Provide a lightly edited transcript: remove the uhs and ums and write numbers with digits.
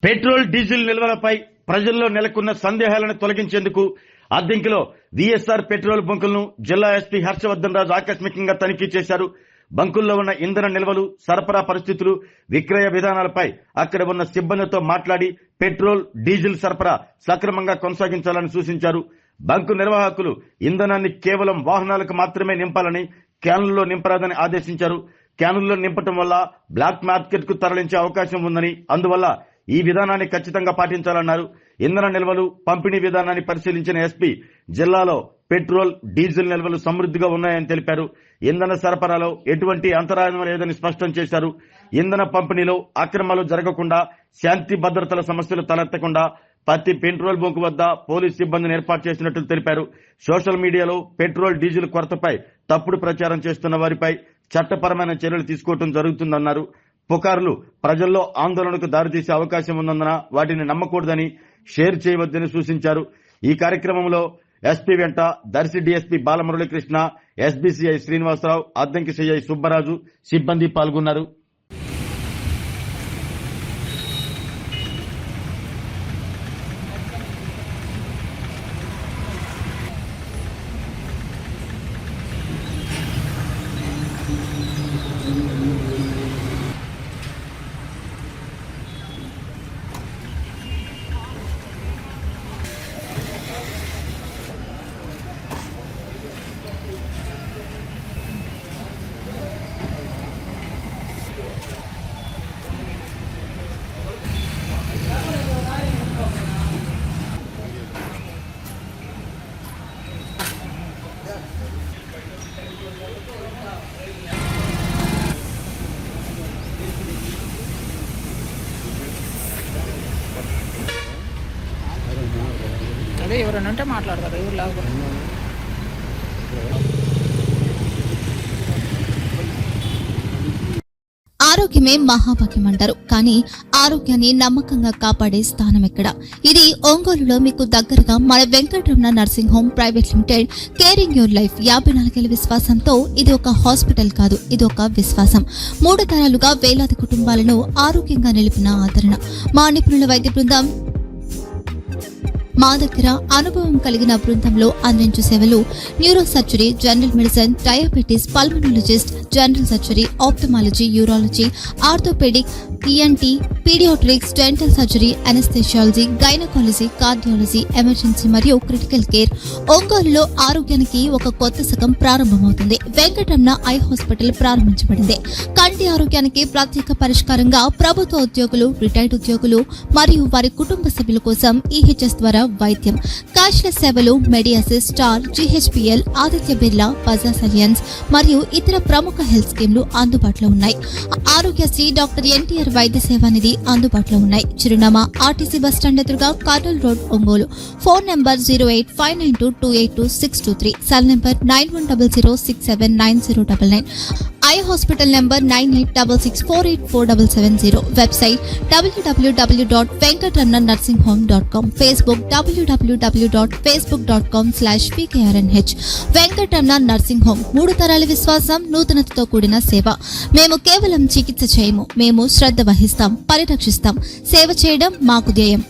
Petrol diesel నిల్వలపై ప్రజల్లో నెలకొన్న సందేహాలను తొలగించేందుకు అద్దెంకిలో వీఎస్ఆర్ పెట్రోల్ బంకులను జిల్లా ఎస్పీ హర్షవర్ధన్ రాజు ఆకస్మికంగా తనిఖీ చేశారు. బంకుల్లో ఉన్న ఇంధన నిల్వలు, సరఫరా పరిస్థితులు, విక్రయ విధానాలపై అక్కడ ఉన్న సిబ్బందితో మాట్లాడి పెట్రోల్, డీజిల్ సరఫరా సక్రమంగా కొనసాగించాలని సూచించారు. బంకు నిర్వాహకులు ఇంధనాన్ని కేవలం వాహనాలకు మాత్రమే నింపాలని, క్యానుల్లో నింపరాదని ఆదేశించారు. క్యానుల్లో నింపటం వల్ల బ్లాక్ మార్కెట్ కు తరలించే అవకాశం ఉందని, అందువల్ల ఈ విధానాన్ని ఖచ్చితంగా పాటించాలన్నారు. ఇంధన నిల్వలు, పంపిణీ విధానాన్ని పరిశీలించిన ఎస్పీ జిల్లాలో పెట్రోల్, డీజిల్ నిల్వలు సమృద్ధిగా ఉన్నాయని తెలిపారు. ఇంధన సరఫరాలో ఎటువంటి అంతరాయం లేదని స్పష్టం చేశారు. ఇంధన పంపిణీలో అక్రమాలు జరగకుండా, శాంతి భద్రతల సమస్యలు తలెత్తకుండా ప్రతి పెట్రోల్ బంకు వద్ద పోలీస్ సిబ్బందిని ఏర్పాటు చేసినట్లు తెలిపారు. సోషల్ మీడియాలో పెట్రోల్, డీజిల్ కొరతపై తప్పుడు ప్రచారం చేస్తున్న వారిపై చట్టపరమైన చర్యలు తీసుకోవడం జరుగుతుందన్నారు. పుకార్లు ప్రజల్లో ఆందోళనకు దారితీసే అవకాశం ఉన్నందున వాటిని నమ్మకూడదని, షేర్ చేయవద్దని సూచించారు. ఈ కార్యక్రమంలో ఎస్పీ వెంట Darsi DSP Balamuralikrishna, SBCI Srinivasarao, Addanki CI Subbaraju సిబ్బంది పాల్గొన్నారు. అదే ఎవరైనా ఉంటే మాట్లాడతారు. ఎవరు లాగా ఆరోగ్యమే మహాభాగ్యం అంటారు. కానీ ఆరోగ్యాన్ని నమ్మకంగా కాపాడే స్థానం ఎక్కడ? ఇది ఒంగోలులో మీకు దగ్గరగా మన Venkataramana nursing home private limited. Caring your life 54 ఏళ్ల విశ్వాసంతో ఇది ఒక హాస్పిటల్ కాదు, ఇది ఒక విశ్వాసం. 3 తరాలుగా వేలాది కుటుంబాలను ఆరోగ్యంగా నిలిపిన ఆదరణ. మా నిపుణుల వైద్య బృందం మా దగ్గర అనుభవం కలిగిన బృందంలో అందించే సేవలు neuro surgery, general medicine, diabetes, pulmonologist, general surgery, ophthalmology, urology, orthopaedic, ENT, paediatrics, dental surgery, anaesthesiology, gynaecology, cardiology, emergency మరియు క్రిటికల్ కేర్. ఒంగోలులో ఆరోగ్యానికి ఒక కొత్త శకం ప్రారంభమవుతుంది. వెంకటరమణ ఐ హాస్పిటల్ ప్రారంభించబడింది. కంటి ఆరోగ్యానికి ప్రత్యేక పరిష్కారంగా ప్రభుత్వ ఉద్యోగులు, రిటైర్డ్ ఉద్యోగులు మరియు వారి కుటుంబ సభ్యుల కోసం ఈహెచ్ఎస్ ద్వారా వైద్యం, క్యాష్లెస్ సేవలు, మెడియాసిస్, స్టార్, జీహెచ్పీఎల్, ఆదిత్య బిర్లా, బజాజ్ అలియన్స్ మరియు ఇతర ప్రముఖ హెల్త్ స్కీమ్లు అందుబాటులో ఉన్నాయి. ఆరోగ్యశ్రీ, డాక్టర్ ఎన్టీఆర్ వైద్య సేవా నిధి అందుబాటులో ఉన్నాయి. చిరునామా ఆర్టీసీ బస్టాండ్ ఎదురుగా, Kurnool road, Ongole. Phone number 08592282623, cell number 9100679099, eye hospital number 9866484770, website www.venkatramanarsinghome.com, Facebook www.facebook.com/pkrnh. Venkataramana nursing home, 3 తరాల విశ్వాసం, నూతనతతో కూడిన సేవ. మేము కేవలం చికిత్స చేయము, మేము శ్రద్ధ వహిస్తాం, పరిరక్షిస్తాం. సేవ చేయడం మాకు ధ్యేయం.